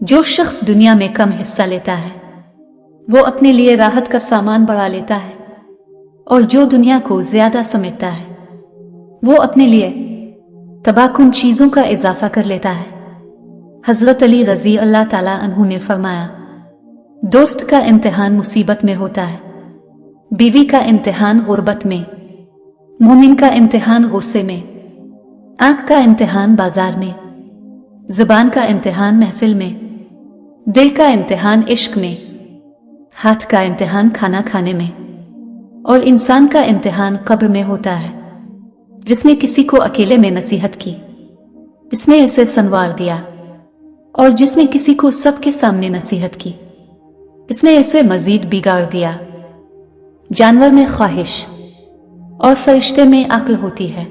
जो शख्स दुनिया में कम हिस्सा लेता है वो अपने लिए राहत का सामान बढ़ा लेता है, और जो दुनिया को ज्यादा समेटता है वो अपने लिए तबाहकुन चीजों का इजाफा कर लेता है। हजरत अली रजी अल्लाह ताला अन्हु ने फरमाया, दोस्त का इम्तिहान मुसीबत में होता है, बीवी का इम्तिहान गुर्बत में, मोमिन का इम्तिहान गुस्से में, आंख का इम्तिहान बाजार में, जुबान का इम्तिहान महफिल में, दिल का इम्तिहान इश्क में, हाथ का इम्तिहान खाना खाने में, और इंसान का इम्तिहान कब्र में होता है। जिसने किसी को अकेले में नसीहत की इसने इसे संवार दिया, और जिसने किसी को सबके सामने नसीहत की इसने इसे मजीद बिगाड़ दिया। जानवर में ख्वाहिश और फरिश्ते में अक्ल होती है,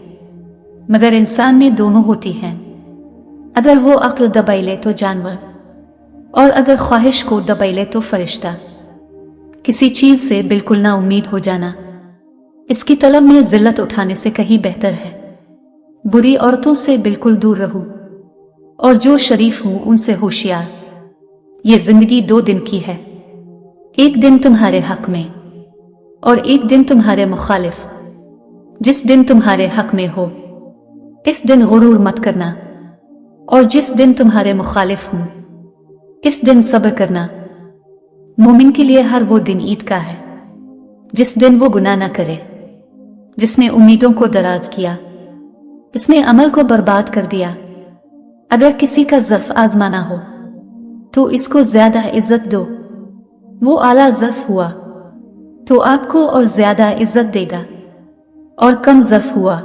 मगर इंसान में दोनों होती हैं। अगर वो अक्ल दबाई ले तो जानवर, और अगर ख्वाहिश को दबाई ले तो फरिश्ता। किसी चीज से बिल्कुल ना उम्मीद हो जाना इसकी तलब में जिल्लत उठाने से कहीं बेहतर है। बुरी औरतों से बिल्कुल दूर रहो, और जो शरीफ हूं उनसे होशियार। ये जिंदगी 2 दिन की है, एक दिन तुम्हारे हक में और एक दिन तुम्हारे मुखालिफ। जिस दिन तुम्हारे हक में हो इस दिन गुरूर मत करना, और जिस दिन तुम्हारे मुखालिफ हूं इस दिन सब्र करना। मोमिन के लिए हर वो दिन ईद का है जिस दिन वो गुनाह ना करे। जिसने उम्मीदों को दराज किया इसने अमल को बर्बाद कर दिया। अगर किसी का ज़र्फ आजमाना हो तो इसको ज्यादा इज्जत दो, वो आला ज़र्फ हुआ तो आपको और ज्यादा इज्जत देगा, और कम ज़र्फ हुआ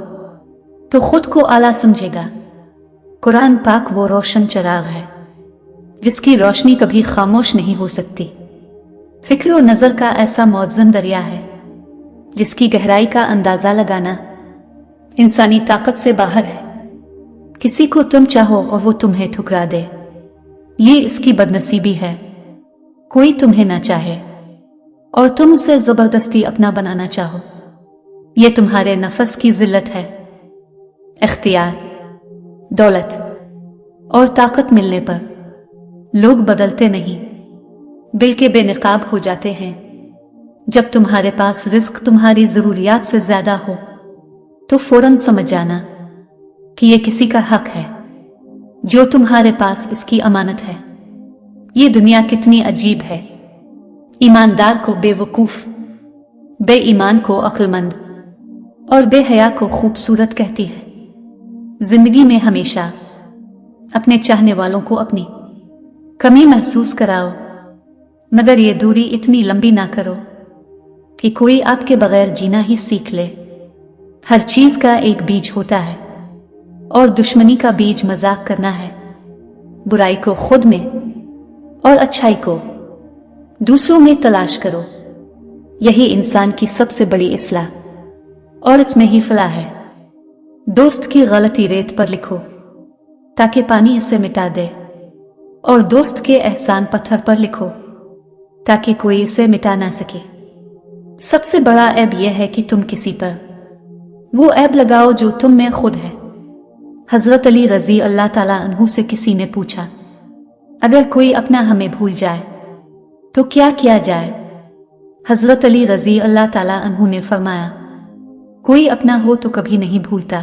तो खुद को आला समझेगा। कुरान पाक वो रोशन चिराग है जिसकी रोशनी कभी खामोश नहीं हो सकती। फिक्र और नजर का ऐसा मौजन दरिया है जिसकी गहराई का अंदाजा लगाना इंसानी ताकत से बाहर है। किसी को तुम चाहो और वो तुम्हें ठुकरा दे, ये इसकी बदनसीबी है। कोई तुम्हें ना चाहे और तुम उसे जबरदस्ती अपना बनाना चाहो, ये तुम्हारे नफस की जिल्लत है। इख्तियार, दौलत और ताकत मिलने पर लोग बदलते नहीं बल्कि बेनकाब हो जाते हैं। जब तुम्हारे पास रिस्क तुम्हारी जरूरियात से ज्यादा हो तो फौरन समझ जाना कि यह किसी का हक है जो तुम्हारे पास इसकी अमानत है। ये दुनिया कितनी अजीब है। ईमानदार को बेवकूफ, बेईमान को अक्लमंद और बेहया को खूबसूरत कहती है। जिंदगी में हमेशा अपने चाहने वालों को अपनी कमी महसूस कराओ, मगर ये दूरी इतनी लंबी ना करो कि कोई आपके बगैर जीना ही सीख ले। हर चीज का एक बीज होता है, और दुश्मनी का बीज मजाक करना है। बुराई को खुद में और अच्छाई को दूसरों में तलाश करो, यही इंसान की सबसे बड़ी इस्लाह और इसमें ही फलाह है। दोस्त की गलती रेत पर लिखो ताकि पानी इसे मिटा दे, और दोस्त के एहसान पत्थर पर लिखो ताकि कोई इसे मिटा ना सके। सबसे बड़ा ऐब यह है कि तुम किसी पर वो ऐब लगाओ जो तुम में खुद है। हजरत अली रजी अल्लाह ताला अन्हु से किसी ने पूछा, अगर कोई अपना हमें भूल जाए तो क्या किया जाए? हजरत अली रजी अल्लाह ताला अन्हु ने फरमाया, कोई अपना हो तो कभी नहीं भूलता,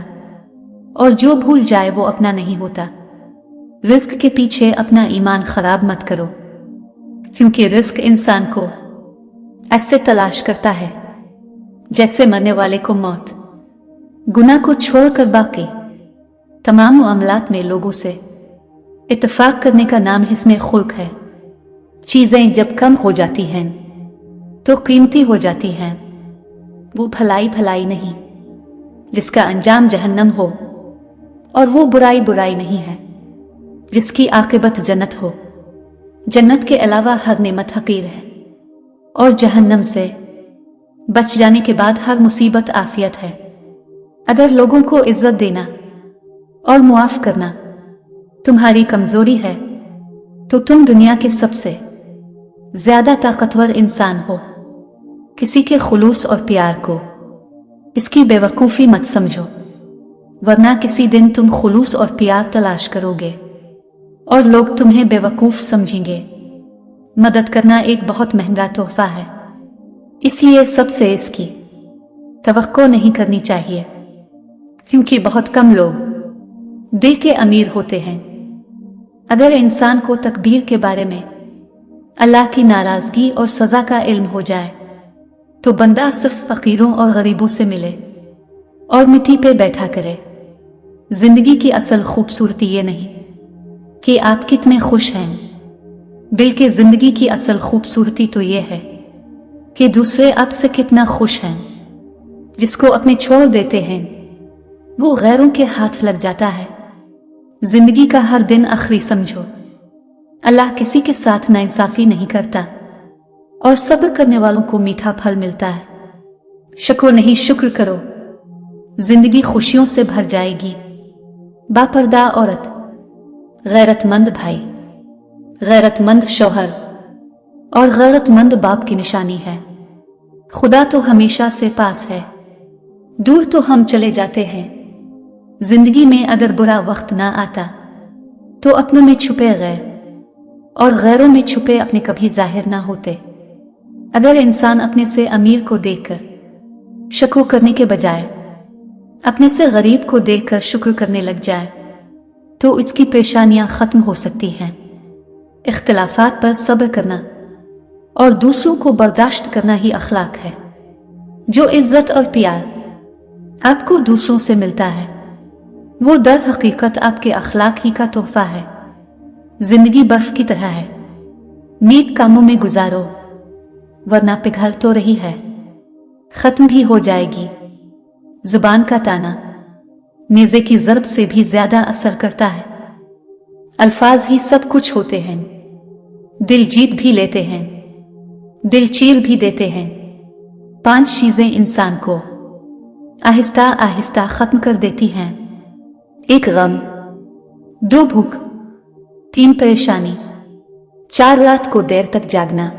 और जो भूल जाए वो अपना नहीं होता। रिस्क के पीछे अपना ईमान खराब मत करो, क्योंकि रिस्क इंसान को ऐसे तलाश करता है जैसे मरने वाले को मौत। गुनाह को छोड़कर बाकी तमाम मामलात में लोगों से इत्तेफाक करने का नाम हिस्न खुल्क है। चीजें जब कम हो जाती हैं तो कीमती हो जाती हैं। वो भलाई भलाई नहीं जिसका अंजाम जहन्नम हो, और वो बुराई बुराई नहीं है जिसकी आकिबत जन्नत हो। जन्नत के अलावा हर नेमत हकीर है, और जहन्नम से बच जाने के बाद हर मुसीबत आफियत है। अगर लोगों को इज्जत देना और मुआफ करना तुम्हारी कमजोरी है तो तुम दुनिया के सबसे ज्यादा ताकतवर इंसान हो। किसी के खुलूस और प्यार को इसकी बेवकूफी मत समझो, वरना किसी दिन तुम खुलूस और प्यार तलाश करोगे और लोग तुम्हें बेवकूफ समझेंगे। मदद करना एक बहुत महंगा तोहफा है, इसलिए सबसे इसकी तवक्को नहीं करनी चाहिए, क्योंकि बहुत कम लोग दिल के अमीर होते हैं। अगर इंसान को तकदीर के बारे में, अल्लाह की नाराजगी और सजा का इल्म हो जाए, तो बंदा सिर्फ फकीरों और गरीबों से मिले और मिट्टी पे बैठा करे। जिंदगी की असल खूबसूरती ये नहीं कि आप कितने खुश हैं, बल्कि जिंदगी की असल खूबसूरती तो ये है कि दूसरे आपसे कितना खुश हैं। जिसको अपने छोड़ देते हैं वो गैरों के हाथ लग जाता है। जिंदगी का हर दिन आखिरी समझो। अल्लाह किसी के साथ नाइंसाफी नहीं करता और सब्र करने वालों को मीठा फल मिलता है। शुक्र नहीं, शुक्र करो, जिंदगी खुशियों से भर जाएगी। बापर्दा औरत, गैरतमंद भाई, गैरतमंद शौहर और गैरतमंद बाप की निशानी है। खुदा तो हमेशा से पास है, दूर तो हम चले जाते हैं। जिंदगी में अगर बुरा वक्त ना आता तो अपनों में छुपे गैर और गैरों में छुपे अपने कभी जाहिर ना होते। अगर इंसान अपने से अमीर को देखकर शको करने के बजाय अपने से गरीब को देखकर शुक्र करने लग जाए तो इसकी परेशानियां खत्म हो सकती हैं। इख्तिलाफात पर सब्र करना और दूसरों को बर्दाश्त करना ही अखलाक है। जो इज्जत और प्यार आपको दूसरों से मिलता है वो दर हकीकत आपके अखलाक ही का तोहफा है। जिंदगी बर्फ की तरह है, नेक कामों में गुजारो वरना पिघल तो रही है, खत्म भी हो जाएगी। जुबान का ताना नेज़े की ज़रब से भी ज्यादा असर करता है। अल्फाज ही सब कुछ होते हैं, दिल जीत भी लेते हैं, दिल चीर भी देते हैं। 5 चीजें इंसान को आहिस्ता आहिस्ता खत्म कर देती हैं। 1 गम, 2 भूख, 3 परेशानी, 4 रात को देर तक जागना,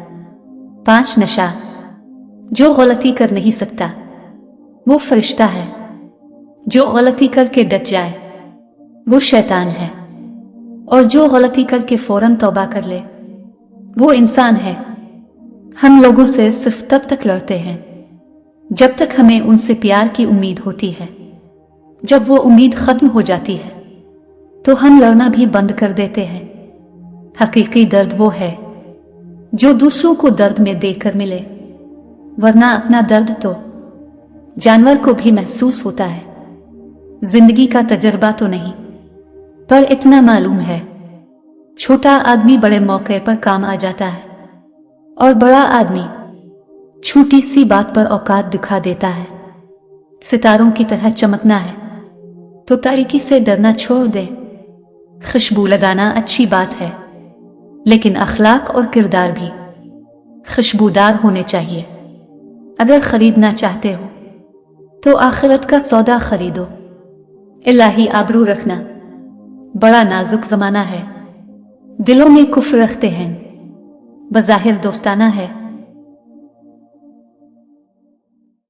5 नशा। जो गलती कर नहीं सकता वो फरिश्ता है, जो गलती करके डट जाए वो शैतान है, और जो गलती करके फौरन तौबा कर ले वो इंसान है। हम लोगों से सिर्फ तब तक लड़ते हैं जब तक हमें उनसे प्यार की उम्मीद होती है। जब वो उम्मीद खत्म हो जाती है तो हम लड़ना भी बंद कर देते हैं। हकीकी दर्द वो है जो दूसरों को दर्द में देकर मिले, वरना अपना दर्द तो जानवर को भी महसूस होता है। जिंदगी का तजर्बा तो नहीं, पर इतना मालूम है छोटा आदमी बड़े मौके पर काम आ जाता है और बड़ा आदमी छोटी सी बात पर औकात दिखा देता है। सितारों की तरह चमकना है तो तारीकी से डरना छोड़ दे। खुशबू लगाना अच्छी बात है, लेकिन अखलाक और किरदार भी खुशबूदार होने चाहिए। अगर खरीदना चाहते हो तो आखिरत का सौदा खरीदो। इलाही आबरू रखना बड़ा नाजुक जमाना है। दिलों में कुफ्र रखते हैं, बज़ाहिर दोस्ताना है